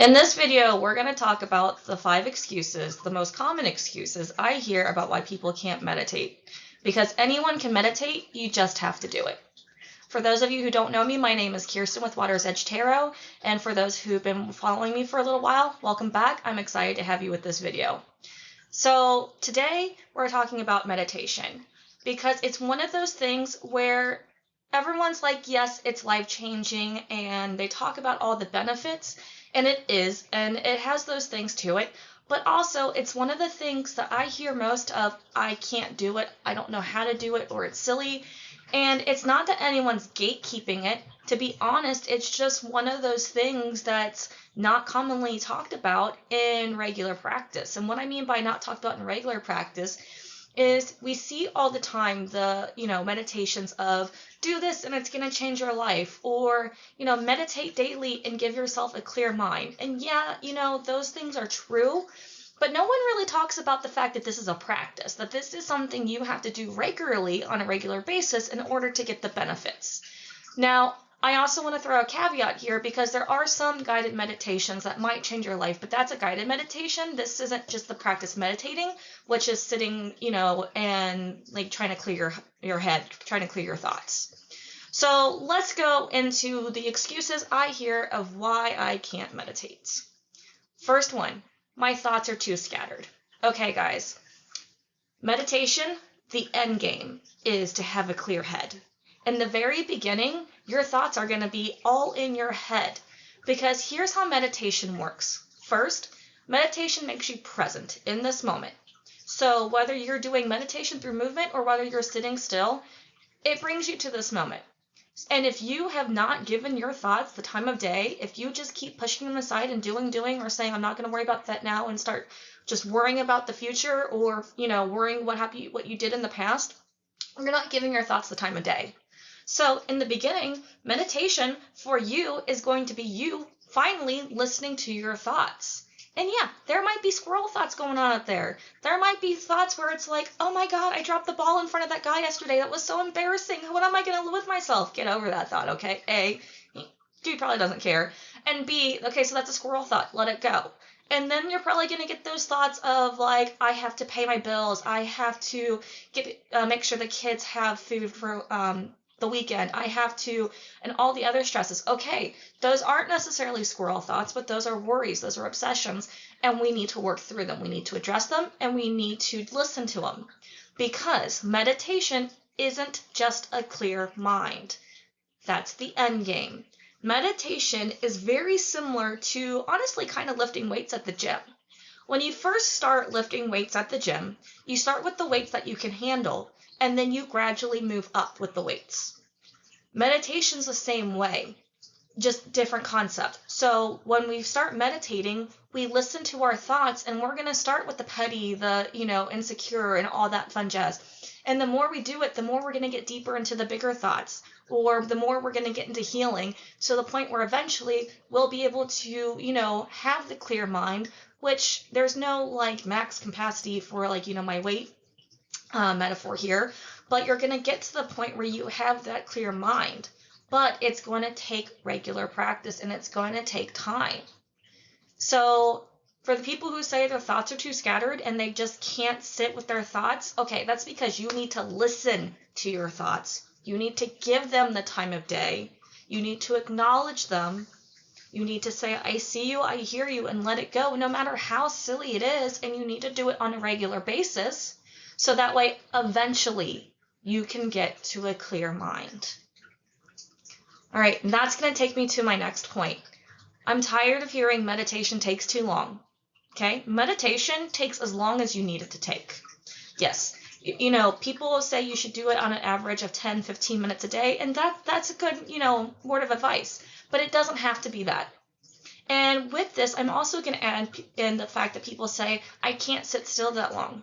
In this video, we're going to talk about the 5 excuses, the most common excuses I hear about why people can't meditate. Because anyone can meditate, you just have to do it. For those of you who don't know me, my name is Kirsten with Water's Edge Tarot, and for those who've been following me for a little while, welcome back. I'm excited to have you with this video. So today, we're talking about meditation, because it's one of those things where everyone's like, yes, it's life-changing, and they talk about all the benefits, and it is, and it has those things to it, but also it's one of the things that I hear most of, I can't do it, I don't know how to do it, or it's silly. And it's not that anyone's gatekeeping it. To be honest, it's just one of those things that's not commonly talked about in regular practice. And what I mean by not talked about in regular practice is we see all the time the, meditations of do this and it's going to change your life, or, meditate daily and give yourself a clear mind. And yeah, those things are true, but no one really talks about the fact that this is a practice, that this is something you have to do regularly on a regular basis in order to get the benefits. Now, I also want to throw a caveat here because there are some guided meditations that might change your life, but that's a guided meditation. This isn't just the practice meditating, which is sitting, and like trying to clear your head, trying to clear your thoughts. So let's go into the excuses I hear of why I can't meditate. First one, my thoughts are too scattered. Okay, guys, meditation, the end game is to have a clear head. In the very beginning, your thoughts are going to be all in your head, because here's how meditation works. First, meditation makes you present in this moment. So whether you're doing meditation through movement or whether you're sitting still, it brings you to this moment. And if you have not given your thoughts the time of day, if you just keep pushing them aside and doing, or saying, I'm not going to worry about that now, and start just worrying about the future, or, worrying what you did in the past, you're not giving your thoughts the time of day. So in the beginning, meditation for you is going to be you finally listening to your thoughts. And yeah, there might be squirrel thoughts going on out there. There might be thoughts where it's like, oh my God, I dropped the ball in front of that guy yesterday. That was so embarrassing. What am I going to do with myself? Get over that thought, okay? A, dude probably doesn't care. And B, okay, so that's a squirrel thought. Let it go. And then you're probably going to get those thoughts of like, I have to pay my bills. I have to make sure the kids have food for the weekend. I have to, and all the other stresses. Okay, those aren't necessarily squirrel thoughts, but those are worries, those are obsessions, and we need to work through them. We need to address them, and we need to listen to them, because meditation isn't just a clear mind. That's the end game. Meditation is very similar to, honestly, kind of lifting weights at the gym. When you first start lifting weights at the gym, you start with the weights that you can handle, and then you gradually move up with the weights. Meditation's the same way, just different concept. So when we start meditating, we listen to our thoughts, and we're going to start with the petty, the, insecure, and all that fun jazz. And the more we do it, the more we're going to get deeper into the bigger thoughts, or the more we're going to get into healing, to the point where eventually we'll be able to, have the clear mind, which there's no like max capacity for like, my weight metaphor here, but you're going to get to the point where you have that clear mind. But it's going to take regular practice, and it's going to take time. So for the people who say their thoughts are too scattered and they just can't sit with their thoughts, okay, that's because you need to listen to your thoughts. You need to give them the time of day. You need to acknowledge them. You need to say, I see you, I hear you, and let it go, no matter how silly it is. And you need to do it on a regular basis, so that way eventually you can get to a clear mind. All right, and that's going to take me to my next point. I'm tired of hearing meditation takes too long. Okay, meditation takes as long as you need it to take. Yes, people will say you should do it on an average of 10, 15 minutes a day, and that's a good, word of advice, but it doesn't have to be that. And with this, I'm also going to add in the fact that people say, I can't sit still that long.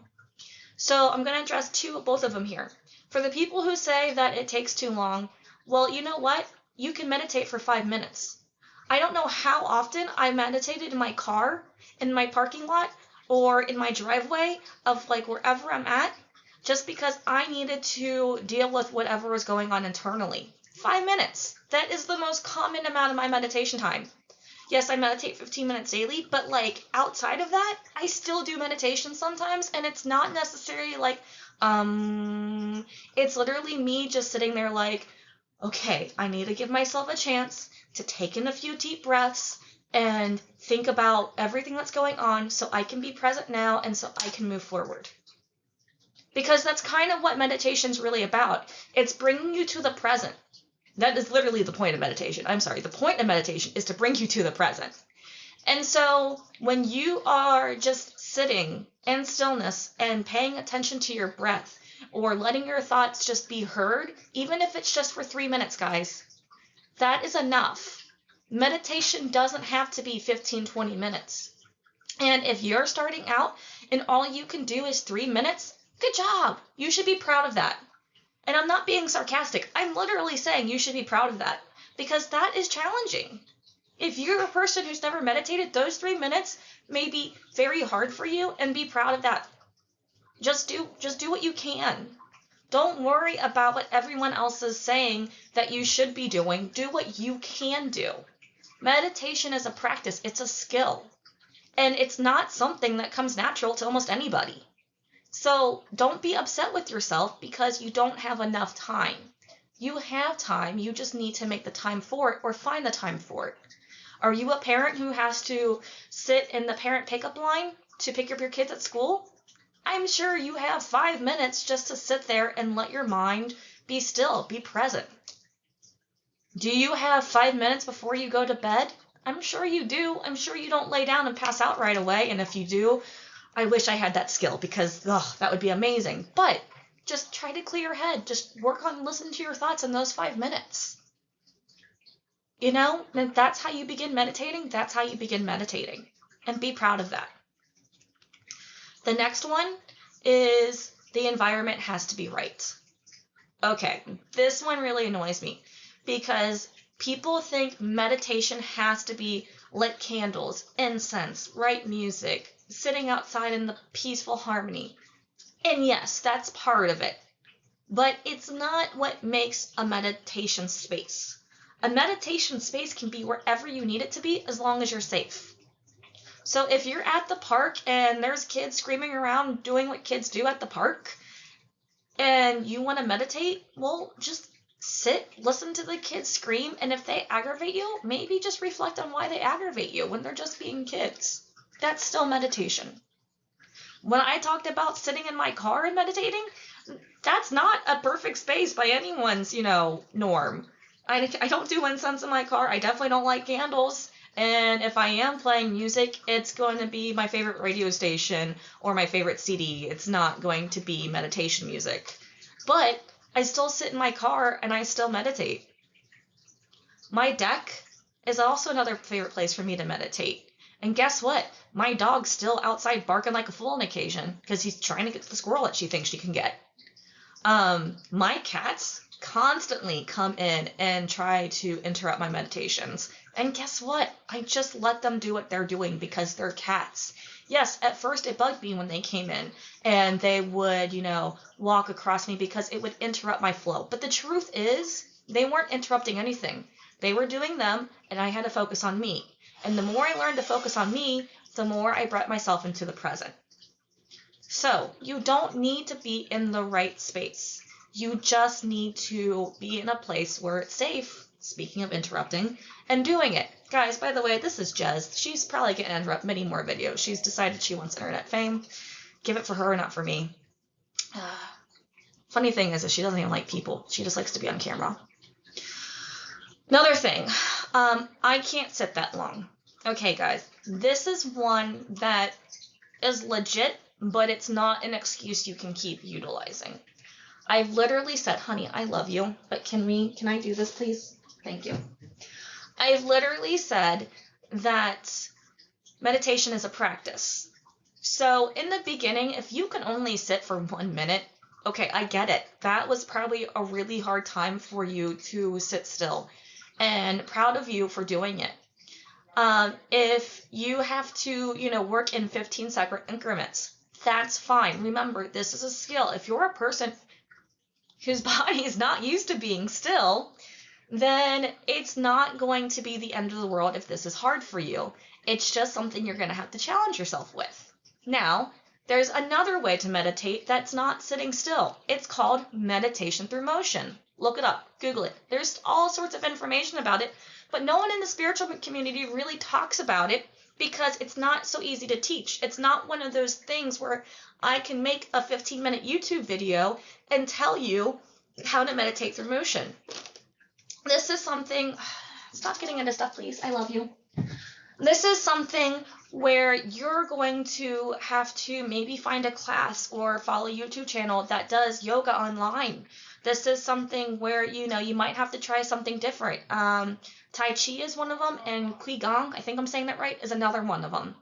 So I'm going to address both of them here. For the people who say that it takes too long, well, you know what? You can meditate for 5 minutes. I don't know how often I meditated in my car, in my parking lot, or in my driveway of like wherever I'm at, just because I needed to deal with whatever was going on internally. 5 minutes. That is the most common amount of my meditation time. Yes, I meditate 15 minutes daily, but like outside of that, I still do meditation sometimes, and it's not necessarily like, it's literally me just sitting there like, okay, I need to give myself a chance to take in a few deep breaths and think about everything that's going on so I can be present now and so I can move forward. Because that's kind of what meditation's really about. It's bringing you to the present. That is literally the point of meditation. I'm sorry. The point of meditation is to bring you to the present. And so when you are just sitting in stillness and paying attention to your breath or letting your thoughts just be heard, even if it's just for 3 minutes, guys, that is enough. Meditation doesn't have to be 15, 20 minutes. And if you're starting out and all you can do is 3 minutes, good job. You should be proud of that. And I'm not being sarcastic. I'm literally saying you should be proud of that because that is challenging. If you're a person who's never meditated, those 3 minutes may be very hard for you, and be proud of that. Just do what you can. Don't worry about what everyone else is saying that you should be doing. Do what you can do. Meditation is a practice. It's a skill. And it's not something that comes natural to almost anybody. So don't be upset with yourself because you don't have enough time. You have time. You just need to make the time for it or find the time for it. Are you a parent who has to sit in the parent pickup line to pick up your kids at school? I'm sure you have 5 minutes just to sit there and let your mind be still, be present. Do you have 5 minutes before you go to bed? I'm sure you do. I'm sure you don't lay down and pass out right away. And if you do, I wish I had that skill because that would be amazing. But just try to clear your head. Just work on listening to your thoughts in those 5 minutes. You know, and that's how you begin meditating. That's how you begin meditating. And be proud of that. The next one is the environment has to be right. Okay, this one really annoys me because people think meditation has to be lit candles, incense, right music, sitting outside in the peaceful harmony. And yes, that's part of it. But it's not what makes a meditation space. A meditation space can be wherever you need it to be as long as you're safe. So if you're at the park and there's kids screaming around doing what kids do at the park and you want to meditate, well, just sit, listen to the kids scream, and if they aggravate you, maybe just reflect on why they aggravate you when they're just being kids. That's still meditation. When I talked about sitting in my car and meditating, that's not a perfect space by anyone's, norm. I don't do incense in my car. I definitely don't like candles. And if I am playing music, it's going to be my favorite radio station or my favorite CD. It's not going to be meditation music. But I still sit in my car and I still meditate. My deck is also another favorite place for me to meditate. And guess what? My dog's still outside barking like a fool on occasion because he's trying to get to the squirrel that she thinks she can get. My cats constantly come in and try to interrupt my meditations. And guess what? I just let them do what they're doing because they're cats. Yes, at first it bugged me when they came in and they would, walk across me because it would interrupt my flow. But the truth is, they weren't interrupting anything. They were doing them and I had to focus on me. And the more I learned to focus on me, the more I brought myself into the present. So you don't need to be in the right space. You just need to be in a place where it's safe, speaking of interrupting, and doing it. Guys, by the way, this is Jez. She's probably going to interrupt many more videos. She's decided she wants internet fame. Give it for her, not for me. Funny thing is that she doesn't even like people. She just likes to be on camera. Another thing, I can't sit that long. Okay, guys, this is one that is legit, but it's not an excuse you can keep utilizing. I've literally said, honey, I love you, but can I do this, please? Thank you. I've literally said that meditation is a practice. So in the beginning, if you can only sit for 1 minute, okay, I get it. That was probably a really hard time for you to sit still, and proud of you for doing it. If you have to, work in 15-second increments, that's fine. Remember, this is a skill. If you're a person whose body is not used to being still, then it's not going to be the end of the world if this is hard for you. It's just something you're going to have to challenge yourself with. Now, there's another way to meditate that's not sitting still. It's called meditation through motion. Look it up, Google it. There's all sorts of information about it, but no one in the spiritual community really talks about it because it's not so easy to teach. It's not one of those things where I can make a 15-minute YouTube video and tell you how to meditate through motion. This is something, stop getting into stuff, please. I love you. This is something where you're going to have to maybe find a class or follow a YouTube channel that does yoga online. This is something where, you might have to try something different. Tai Chi is one of them, and Qigong, I think I'm saying that right, is another one of them.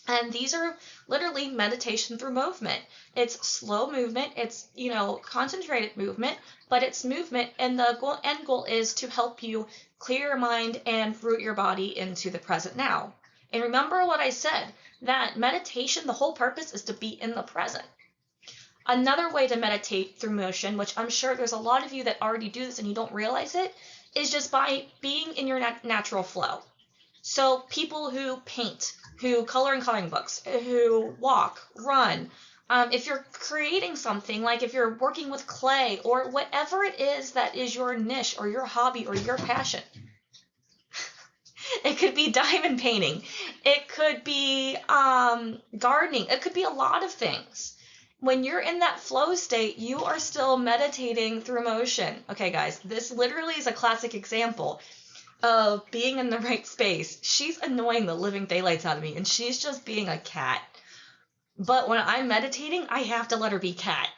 And these are literally meditation through movement. It's slow movement, it's, concentrated movement, but it's movement, and the end goal is to help you clear your mind and root your body into the present now. And remember what I said, that meditation, the whole purpose is to be in the present. Another way to meditate through motion, which I'm sure there's a lot of you that already do this and you don't realize it, is just by being in your natural flow. So people who paint, who color in coloring books, who walk, run, if you're creating something, like if you're working with clay or whatever it is that is your niche or your hobby or your passion. It could be diamond painting. It could be gardening. It could be a lot of things. When you're in that flow state, you are still meditating through motion. Okay, guys, this literally is a classic example of being in the right space. She's annoying the living daylights out of me, and she's just being a cat. But when I'm meditating, I have to let her be cat.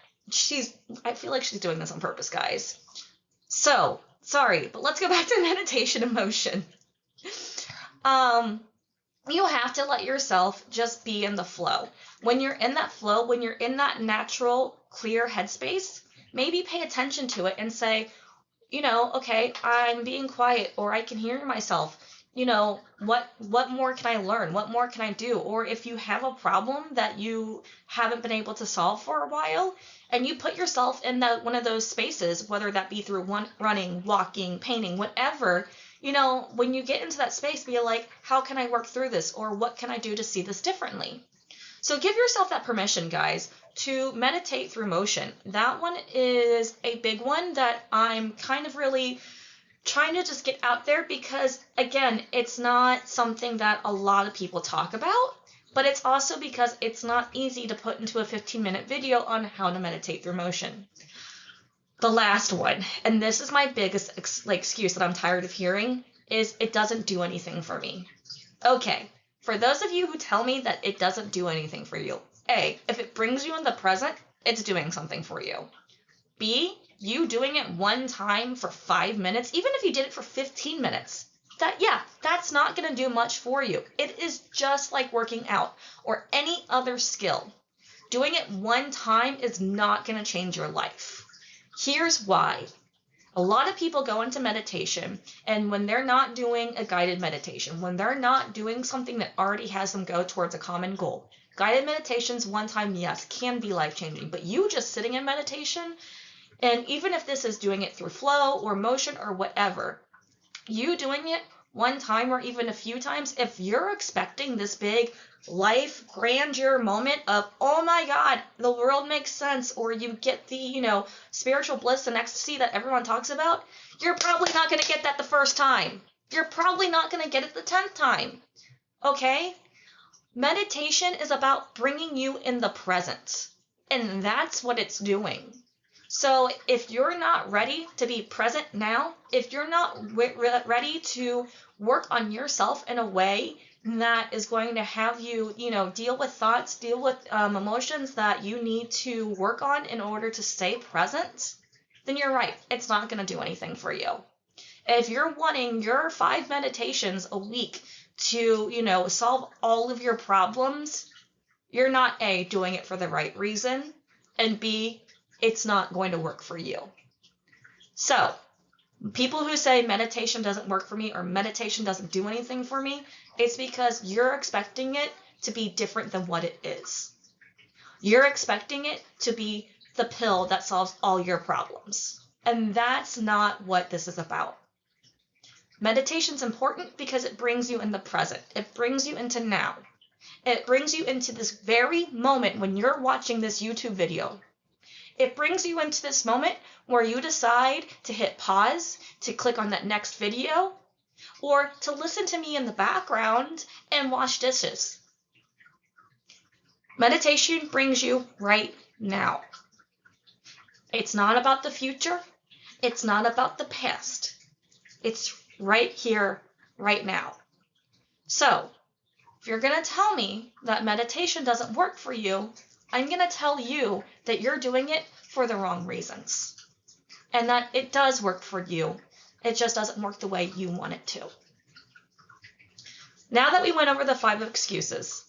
I feel like she's doing this on purpose, guys. So, sorry, but let's go back to meditation and motion. You have to let yourself just be in the flow. When you're in that flow, when you're in that natural, clear headspace, maybe pay attention to it and say, okay, I'm being quiet, or I can hear myself. What more can I learn? What more can I do? Or if you have a problem that you haven't been able to solve for a while, and you put yourself in one of those spaces, whether that be through running, walking, painting, whatever, when you get into that space, be like, how can I work through this? Or what can I do to see this differently? So give yourself that permission, guys, to meditate through motion. That one is a big one that I'm kind of really trying to just get out there because, again, it's not something that a lot of people talk about, but it's also because it's not easy to put into a 15-minute video on how to meditate through motion. The last one, and this is my biggest excuse that I'm tired of hearing, is it doesn't do anything for me. Okay, for those of you who tell me that it doesn't do anything for you, A, if it brings you in the present, it's doing something for you. B, you doing it one time for 5 minutes, even if you did it for 15 minutes, that's not going to do much for you. It is just like working out or any other skill. Doing it one time is not going to change your life. Here's why. A lot of people go into meditation, and when they're not doing a guided meditation, when they're not doing something that already has them go towards a common goal, guided meditations one time, yes, can be life-changing, but you just sitting in meditation, and even if this is doing it through flow or motion or whatever, you doing it one time or even a few times, if you're expecting this big life grandeur moment of, oh my God, the world makes sense, or you get the, spiritual bliss and ecstasy that everyone talks about, you're probably not going to get that the first time. You're probably not going to get it the 10th time. Okay? Meditation is about bringing you in the present, and that's what it's doing. So if you're not ready to be present now, if you're not ready to work on yourself in a way that is going to have you, deal with thoughts, deal with emotions that you need to work on in order to stay present, then you're right. It's not going to do anything for you. If you're wanting your 5 meditations a week to, solve all of your problems, you're not A, doing it for the right reason, and B, it's not going to work for you. So, people who say meditation doesn't work for me or meditation doesn't do anything for me, it's because you're expecting it to be different than what it is. You're expecting it to be the pill that solves all your problems. And that's not what this is about. Meditation's important because it brings you in the present. It brings you into now. It brings you into this very moment when you're watching this YouTube video. It brings you into this moment where you decide to hit pause, to click on that next video, or to listen to me in the background and wash dishes. Meditation brings you right now. It's not about the future. It's not about the past. It's right here, right now. So, if you're going to tell me that meditation doesn't work for you, I'm going to tell you that you're doing it for the wrong reasons. And that it does work for you. It just doesn't work the way you want it to. Now that we went over the 5 excuses,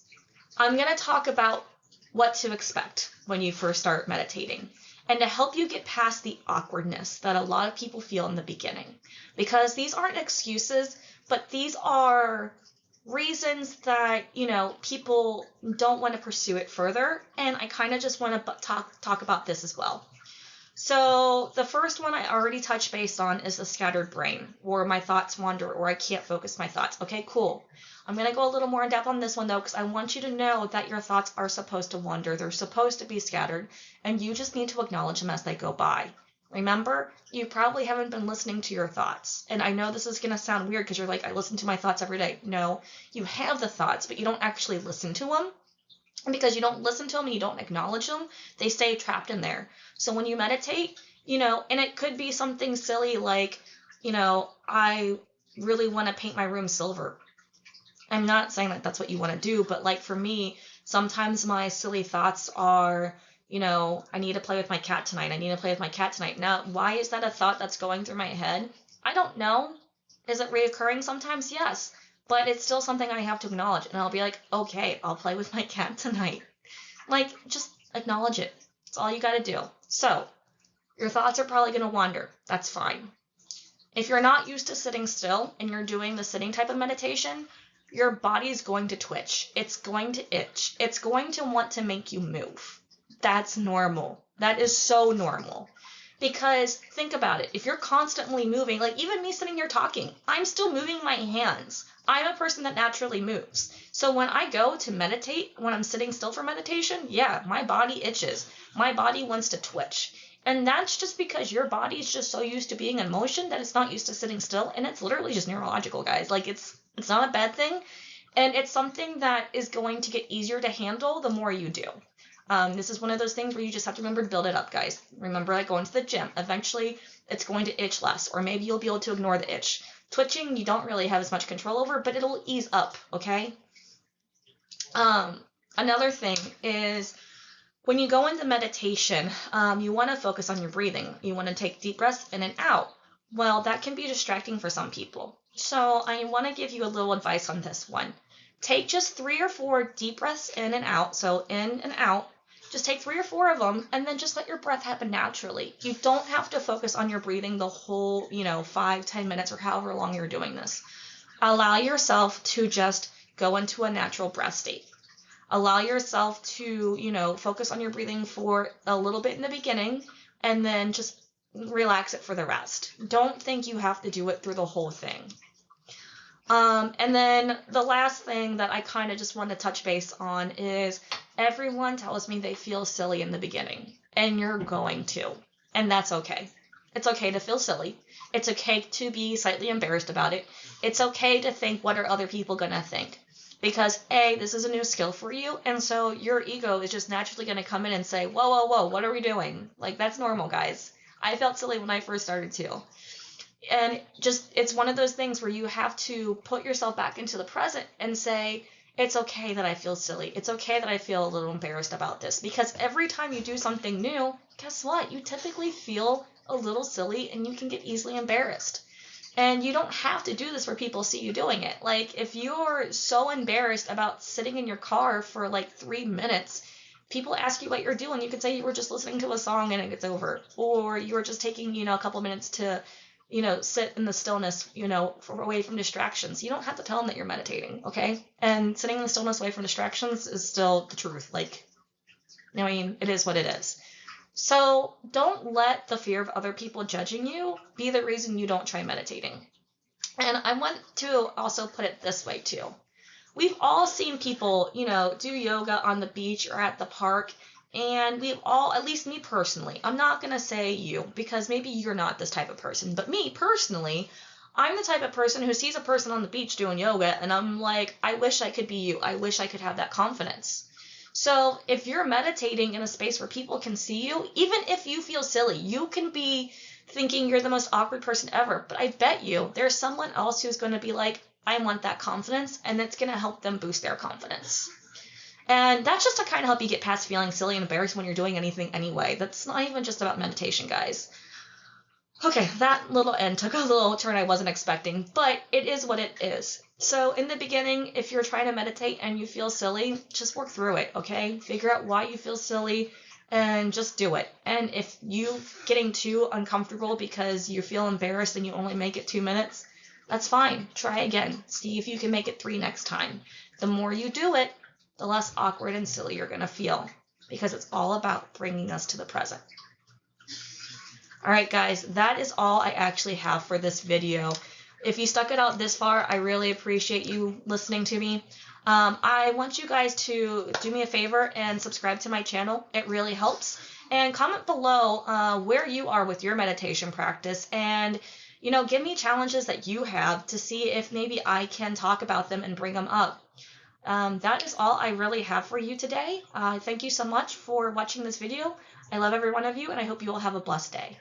I'm going to talk about what to expect when you first start meditating, and to help you get past the awkwardness that a lot of people feel in the beginning. Because these aren't excuses, but these are reasons that, people don't want to pursue it further, and I kind of just want to talk about this as well. So the first one I already touched base on is the scattered brain, or my thoughts wander, or I can't focus my thoughts. Okay, cool. I'm going to go a little more in depth on this one, though, because I want you to know that your thoughts are supposed to wander. They're supposed to be scattered, and you just need to acknowledge them as they go by. Remember, you probably haven't been listening to your thoughts. And I know this is going to sound weird because you're like, I listen to my thoughts every day. No, you have the thoughts, but you don't actually listen to them. And because you don't listen to them and you don't acknowledge them, they stay trapped in there. So when you meditate, and it could be something silly like, I really want to paint my room silver. I'm not saying that that's what you want to do, but like for me, sometimes my silly thoughts are, I need to play with my cat tonight. I need to play with my cat tonight. Now, why is that a thought that's going through my head? I don't know. Is it reoccurring sometimes? Yes. But it's still something I have to acknowledge. And I'll be like, okay, I'll play with my cat tonight. Like, just acknowledge it. That's all you got to do. So, your thoughts are probably going to wander. That's fine. If you're not used to sitting still and you're doing the sitting type of meditation, your body's going to twitch. It's going to itch. It's going to want to make you move. That's normal. That is so normal. Because think about it. If you're constantly moving, like even me sitting here talking, I'm still moving my hands. I'm a person that naturally moves. So when I go to meditate, when I'm sitting still for meditation, yeah, my body itches. My body wants to twitch. And that's just because your body is just so used to being in motion that it's not used to sitting still. And it's literally just neurological, guys. Like it's not a bad thing. And it's something that is going to get easier to handle the more you do. This is one of those things where you just have to remember to build it up, guys. Remember, like going to the gym. Eventually, it's going to itch less, or maybe you'll be able to ignore the itch. Twitching, you don't really have as much control over, but it'll ease up, okay? Another thing is when you go into meditation, you want to focus on your breathing. You want to take deep breaths in and out. Well, that can be distracting for some people. So I want to give you a little advice on this one. Take just 3 or 4 deep breaths in and out. So in and out. Just take 3 or 4 of them and then just let your breath happen naturally. You don't have to focus on your breathing the whole, 5-10 minutes or however long you're doing this. Allow yourself to just go into a natural breath state. Allow yourself to, focus on your breathing for a little bit in the beginning and then just relax it for the rest. Don't think you have to do it through the whole thing. And then the last thing that I kind of just want to touch base on is everyone tells me they feel silly in the beginning, and you're going to, and that's okay. It's okay to feel silly. It's okay to be slightly embarrassed about it. It's okay to think, what are other people going to think? Because A, this is a new skill for you, and so your ego is just naturally going to come in and say, whoa, whoa, whoa, what are we doing? Like, that's normal, guys. I felt silly when I first started too. And just, it's one of those things where you have to put yourself back into the present and say, it's okay that I feel silly. It's okay that I feel a little embarrassed about this. Because every time you do something new, guess what? You typically feel a little silly and you can get easily embarrassed. And you don't have to do this where people see you doing it. Like, if you're so embarrassed about sitting in your car for like 3 minutes, people ask you what you're doing, you could say you were just listening to a song and it gets over. Or you were just taking, a couple minutes to sit in the stillness, away from distractions. You don't have to tell them that you're meditating, okay? And sitting in the stillness away from distractions is still the truth. Like, it is what it is. So don't let the fear of other people judging you be the reason you don't try meditating. And I want to also put it this way too. We've all seen people, do yoga on the beach or at the park, and we've all, at least me personally, I'm not going to say you because maybe you're not this type of person, but me personally, I'm the type of person who sees a person on the beach doing yoga and I'm like, I wish I could be you. I wish I could have that confidence. So if you're meditating in a space where people can see you, even if you feel silly, you can be thinking you're the most awkward person ever. But I bet you there's someone else who's going to be like, I want that confidence, and it's going to help them boost their confidence. And that's just to kind of help you get past feeling silly and embarrassed when you're doing anything anyway. That's not even just about meditation, guys. Okay, that little end took a little turn I wasn't expecting, but it is what it is. So in the beginning, if you're trying to meditate and you feel silly, just work through it, okay? Figure out why you feel silly and just do it. And if you getting too uncomfortable because you feel embarrassed and you only make it 2 minutes, that's fine. Try again. See if you can make it 3 next time. The more you do it, the less awkward and silly you're going to feel, because it's all about bringing us to the present. All right, guys, that is all I actually have for this video. If you stuck it out this far, I really appreciate you listening to me. I want you guys to do me a favor and subscribe to my channel. It really helps. And comment below where you are with your meditation practice, and give me challenges that you have to see if maybe I can talk about them and bring them up. That is all I really have for you today. Thank you so much for watching this video. I love every one of you, and I hope you all have a blessed day.